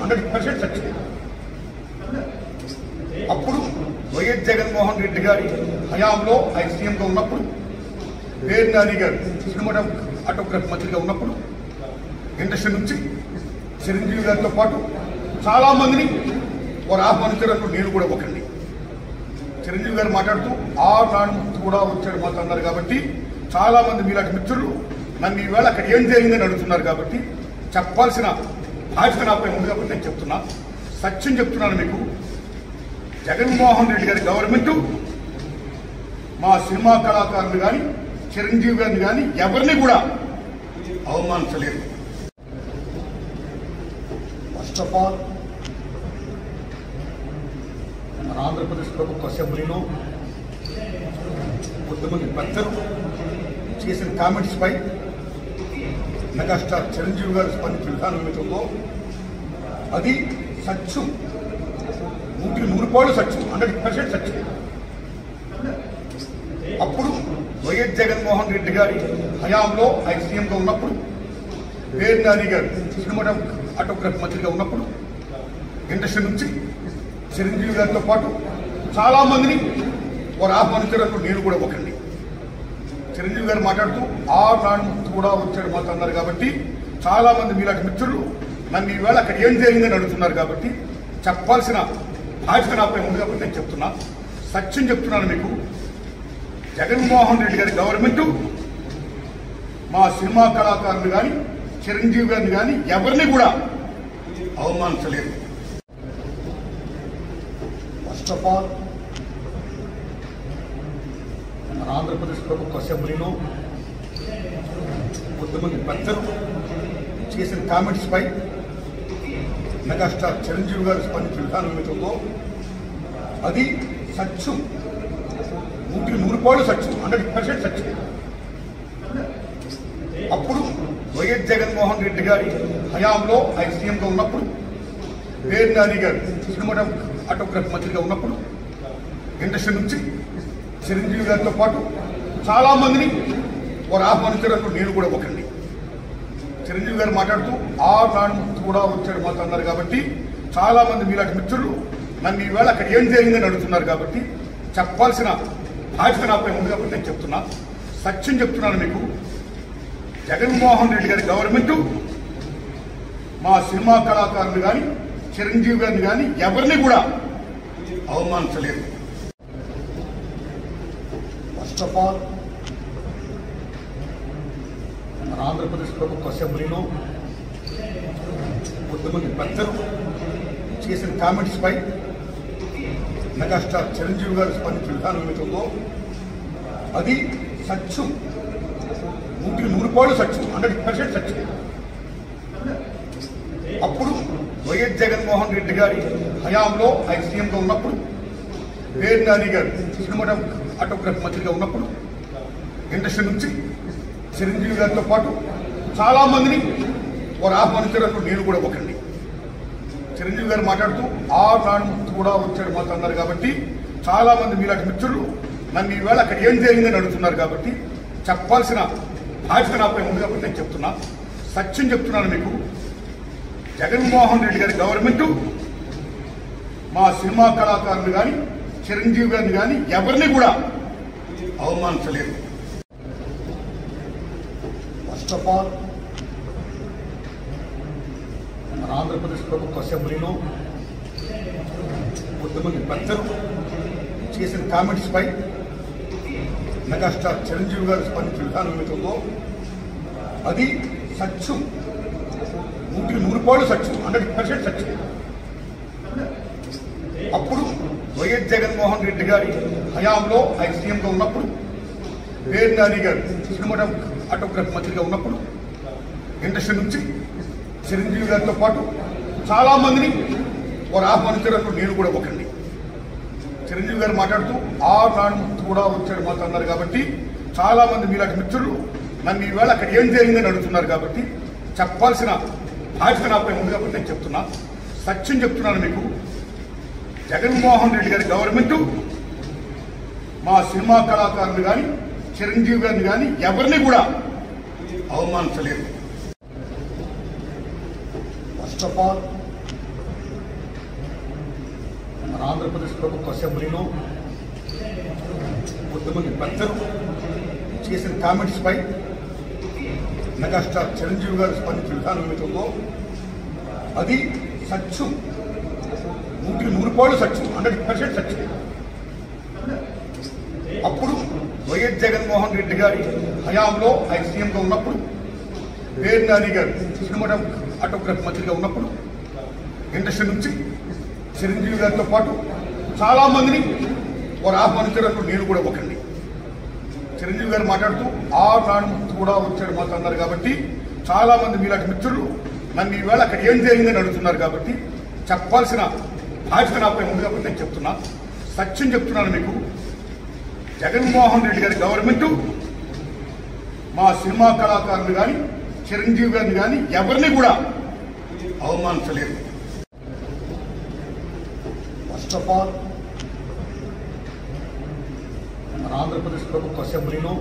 100% సత్యం. అప్పుడు వైఎస్ జగన్మోహన్ రెడ్డి గారి హయాంలో ఆయన సీఎంగా ఉన్నప్పుడు, వేర్ నాని గారు సినిమాటోగ్రఫీ మంత్రిగా ఉన్నప్పుడు ఇండస్ట్రీ నుంచి చిరంజీవి గారితో పాటు చాలా మందిని వారు ఆహ్వానించడంలో నేను కూడా ఒకరిని. చిరంజీవి గారు మాట్లాడుతూ నాడు కూడా వచ్చాడు మాతో అన్నారు కాబట్టి చాలా మంది మీలాంటి మిత్రులు నన్ను ఈవేళ అక్కడ ఏం జరిగిందని అడుగుతున్నారు కాబట్టి చెప్పాల్సిన బాధ్యత నాపై ఉంది కాబట్టి నేను చెప్తున్నా, సత్యం చెప్తున్నాను మీకు. జగన్మోహన్ రెడ్డి గారి గవర్నమెంట్ మా సినిమా కళాకారులు కానీ చిరంజీవి గారిని కానీ ఎవరిని కూడా అవమానించలేదు. ఫస్ట్ ఆఫ్ ఆల్ మన ఆంధ్రప్రదేశ్ ప్రభుత్వ అసెంబ్లీలో కొంతమంది పెద్దలు చేసిన కామెంట్స్ పై మెగాస్టార్ చిరంజీవి గారు స్పందించిన విధానం ఏమిటో అది సత్యం, 100% సత్యం, 100% సత్యం. అప్పుడు వైఎస్ జగన్మోహన్ రెడ్డి గారి హయాంలో ఆయన సీఎంగా ఉన్నప్పుడు, వేర్ నాని గారు సినిమాటోగ్రఫీ మంత్రిగా ఉన్నప్పుడు ఇండస్ట్రీ నుంచి చిరంజీవి గారితో పాటు చాలా మందిని వారు ఆహ్వానించడంలో నేను కూడా ఒకరిని. చిరంజీవి గారు మాట్లాడుతూ నాడు కూడా వచ్చాడు మాతో అన్నారు కాబట్టి చాలా మంది మీలాంటి మిత్రులు నన్ను ఈవేళ అక్కడ ఏం జరిగిందని అడుగుతున్నారు కాబట్టి చెప్పాల్సిన బాధ్యత నాపై ఉంది కాబట్టి నేను చెప్తున్నా, సత్యం చెప్తున్నాను మీకు. జగన్మోహన్ రెడ్డి గారి గవర్నమెంట్ మా సినిమా కళాకారులు కానీ చిరంజీవి గారిని కానీ ఎవరిని కూడా అవమానించలేదు. ఫస్ట్ ఆఫ్ ఆల్ మన ఆంధ్రప్రదేశ్ ప్రభుత్వ అసెంబ్లీలో కొంతమంది పెద్దలు చేసిన కామెంట్స్ పై మెగాస్టార్ చిరంజీవి గారు స్పందించిన విధానం ఏమిటో అది సత్యం, 100% సత్యం, 100% సత్యం. అప్పుడు వైఎస్ జగన్మోహన్ రెడ్డి గారి హయాంలో ఆయన సీఎంగా ఉన్నప్పుడు, వేర్ నాని గారు సినిమాటోగ్రఫీ మంత్రిగా ఉన్నప్పుడు ఇండస్ట్రీ నుంచి చిరంజీవి గారితో పాటు చాలా మందిని వారు ఆహ్వానించడంలో నేను కూడా ఒకరిని. చిరంజీవి గారు మాట్లాడుతూ నాడు కూడా వచ్చాడు మాతో అన్నారు కాబట్టి చాలా మంది మీలాంటి మిత్రులు నన్ను ఈవేళ అక్కడ ఏం జరిగిందని అడుగుతున్నారు కాబట్టి చెప్పాల్సిన బాధ్యత నాపై ఉంది కాబట్టి నేను చెప్తున్నా, సత్యం చెప్తున్నాను మీకు. జగన్మోహన్ రెడ్డి గారి గవర్నమెంట్ మా సినిమా కళాకారులు కానీ చిరంజీవి గారిని కానీ ఎవరిని కూడా అవమానించలేదు. ఫస్ట్ ఆఫ్ ఆల్ మన ఆంధ్రప్రదేశ్ ప్రభుత్వ అసెంబ్లీలో కొంతమంది పెద్దలు చేసిన కామెంట్స్ పై మెగాస్టార్ చిరంజీవి గారు స్పందించిన విధానం ఏమిటో అది సత్యం, 100% సత్యం, 100% సత్యం. అప్పుడు వైఎస్ జగన్మోహన్ రెడ్డి గారి హయాంలో ఆయన సీఎంగా ఉన్నప్పుడు, వేర్ నాని గారు సినిమాటోగ్రఫీ మంత్రిగా ఉన్నప్పుడు ఇండస్ట్రీ నుంచి చిరంజీవి గారితో పాటు చాలా మందిని వారు ఆహ్వానించడంలో నేను కూడా ఒకరిని. చిరంజీవి గారు మాట్లాడుతూ నాడు కూడా వచ్చాడు మాతో అన్నారు కాబట్టి చాలా మంది మీలాంటి మిత్రులు నన్ను ఈవేళ అక్కడ ఏం జరిగిందని అడుగుతున్నారు కాబట్టి చెప్పాల్సిన బాధ్యత నాపై ఉంది కాబట్టి నేను చెప్తున్నా, సత్యం చెప్తున్నాను మీకు. జగన్మోహన్ రెడ్డి గారి గవర్నమెంట్ మా సినిమా కళాకారులు కానీ చిరంజీవి గారిని కానీ ఎవరిని కూడా అవమానించలేదు. ఫస్ట్ ఆఫ్ ఆల్ మన ఆంధ్రప్రదేశ్ ప్రభుత్వ అసెంబ్లీలో కొంతమంది పెద్దలు చేసిన కామెంట్స్ పై మెగాస్టార్ చిరంజీవి గారు స్పందించిన విధానం ఏమిటో అది సత్యం, 100% సత్యం, 100% సత్యం. అప్పుడు వైఎస్ జగన్మోహన్ రెడ్డి గారి హయాంలో ఆయన సీఎంగా ఉన్నప్పుడు, వేర్ నాని గారు సినిమాటోగ్రఫీ మంత్రిగా ఉన్నప్పుడు ఇండస్ట్రీ నుంచి చిరంజీవి గారితో పాటు చాలా మందిని వారు ఆహ్వానించడంలో నేను కూడా ఒకరిని. చిరంజీవి గారు మాట్లాడుతూ నాడు కూడా వచ్చాడు మాతో అన్నారు కాబట్టి చాలా మంది మీలాంటి మిత్రులు నన్ను ఈవేళ అక్కడ ఏం జరిగిందని అడుగుతున్నారు కాబట్టి చెప్పాల్సిన బాధ్యత నాపై ఉంది కాబట్టి నేను చెప్తున్నా, సత్యం చెప్తున్నాను మీకు. జగన్మోహన్ రెడ్డి గారి గవర్నమెంట్ మా సినిమా కళాకారులు కానీ చిరంజీవి గారిని కానీ ఎవరిని కూడా అవమానించలేదు. ఫస్ట్ ఆఫ్ ఆల్ మన ఆంధ్రప్రదేశ్ ప్రభుత్వ అసెంబ్లీలో కొంతమంది పెద్దలు చేసిన కామెంట్స్ పై మెగాస్టార్ చిరంజీవి గారు స్పందించిన విధానం ఏమిటో అది సత్యం, 100% సత్యం, 100% సత్యం. అప్పుడు వైఎస్ జగన్మోహన్ రెడ్డి గారి హయాంలో ఆయన సీఎంగా ఉన్నప్పుడు, వేర్ నాని గారు సినిమాటోగ్రఫీ మంత్రిగా ఉన్నప్పుడు ఇండస్ట్రీ నుంచి చిరంజీవి గారితో పాటు చాలా మందిని వారు ఆహ్వానించడంలో నేను కూడా ఒకండి. చిరంజీవి గారు మాట్లాడుతూ నాడు కూడా వచ్చాడు మాకు అన్నారు కాబట్టి చాలా మంది మీలాంటి మిత్రులు నన్ను ఈవేళ అక్కడ ఏం జరిగిందని అడుగుతున్నారు కాబట్టి చెప్పాల్సిన బాధ్యత నాపై ఉంది కాబట్టి నేను చెప్తున్నా, సత్యం చెప్తున్నాను మీకు. జగన్మోహన్ రెడ్డి గారి గవర్నమెంట్ మా సినిమా కళాకారులు కానీ చిరంజీవి గారిని కానీ ఎవరిని కూడా అవమానించలేదు. ఫస్ట్ ఆఫ్ ఆల్ మన ఆంధ్రప్రదేశ్ ప్రభుత్వ అసెంబ్లీలో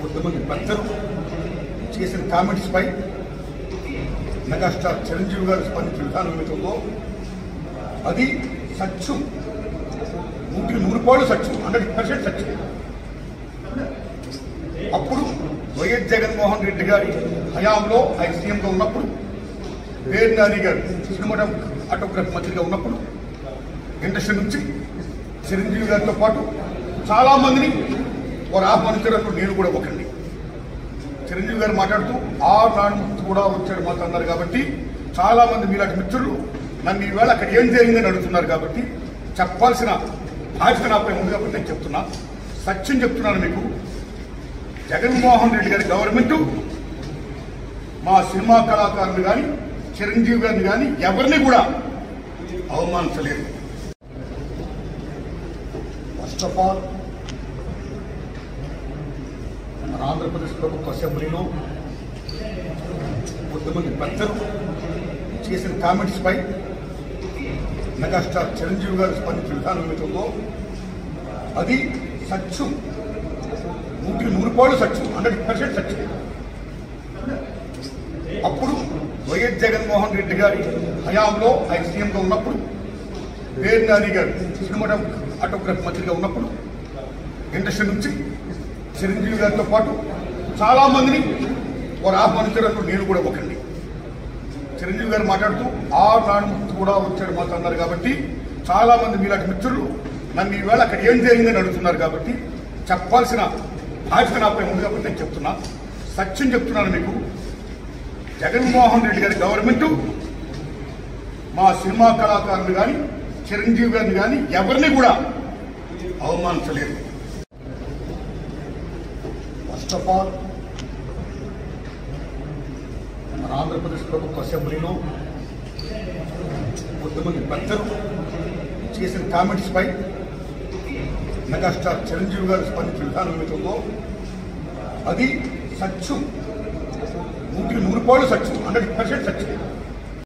కొంతమంది పెద్దలు చేసిన కామెంట్స్ పై మెగాస్టార్ చిరంజీవి గారు స్పందించిన విధానం ఏమిటో అది సత్యం, 100% సత్యం, 100% సత్యం. అప్పుడు వైఎస్ జగన్మోహన్ రెడ్డి గారి హయాంలో ఆయన సీఎంగా ఉన్నప్పుడు, వేర్ నాని గారు సినిమాటోగ్రఫీ మంత్రిగా ఉన్నప్పుడు ఇండస్ట్రీ నుంచి చిరంజీవి గారితో పాటు చాలా మందిని వారు ఆహ్వానించడంలో నేను కూడా ఒకండి. చిరంజీవి గారు మాట్లాడుతూ నాడు కూడా వచ్చాడు మాకు అన్నారు కాబట్టి చాలా మంది మీలాంటి మిత్రులు నన్ను ఈవేళ అక్కడ ఏం జరిగిందని అడుగుతున్నారు కాబట్టి చెప్పాల్సిన బాధ్యత నాపై ఉంది కాబట్టి నేను చెప్తున్నా, సత్యం చెప్తున్నాను మీకు. జగన్మోహన్ రెడ్డి గారి గవర్నమెంట్ మా సినిమా కళాకారులు కానీ చిరంజీవి గారిని కానీ ఎవరిని కూడా అవమానించలేదు. ఫస్ట్ ఆఫ్ ఆల్ మన ఆంధ్రప్రదేశ్ ప్రభుత్వ అసెంబ్లీలో కొంతమంది పెద్దలు చేసిన కామెంట్స్ పై మెగాస్టార్ చిరంజీవి గారు స్పందించిన విధానం ఏమిటో అది సత్యం, 100% సత్యం, 100% సత్యం. అప్పుడు వైఎస్ జగన్మోహన్ రెడ్డి గారి హయాంలో ఆయన సీఎంగా ఉన్నప్పుడు, వేర్ నాని గారు సినిమాటోగ్రఫీ మంత్రిగా ఉన్నప్పుడు ఇండస్ట్రీ నుంచి చిరంజీవి గారితో పాటు చాలా మందిని వారు ఆహ్వానించడంలో నేను కూడా ఒకండి. చిరంజీవి గారు మాట్లాడుతూ నాడు కూడా వచ్చాడు మాకు అన్నారు కాబట్టి చాలా మంది మీలాంటి మిత్రులు నన్ను ఈవేళ అక్కడ ఏం జరిగిందని అడుగుతున్నారు కాబట్టి చెప్పాల్సిన బాధ్యత నాపై ఉంది కాబట్టి నేను చెప్తున్నా, సత్యం చెప్తున్నాను మీకు. జగన్మోహన్ రెడ్డి గారి గవర్నమెంట్ మా సినిమా కళాకారులు కానీ చిరంజీవి గారిని కానీ ఎవరిని కూడా అవమానించలేదు. ఫస్ట్ ఆఫ్ ఆల్ మన ఆంధ్రప్రదేశ్ ప్రభుత్వ అసెంబ్లీలో కొంతమంది పెద్దలు చేసిన కామెంట్స్ పై మెగాస్టార్ చిరంజీవి గారు స్పందించిన విధానం ఏమిటో అది సత్యం, 100% సత్యం, 100% సత్యం.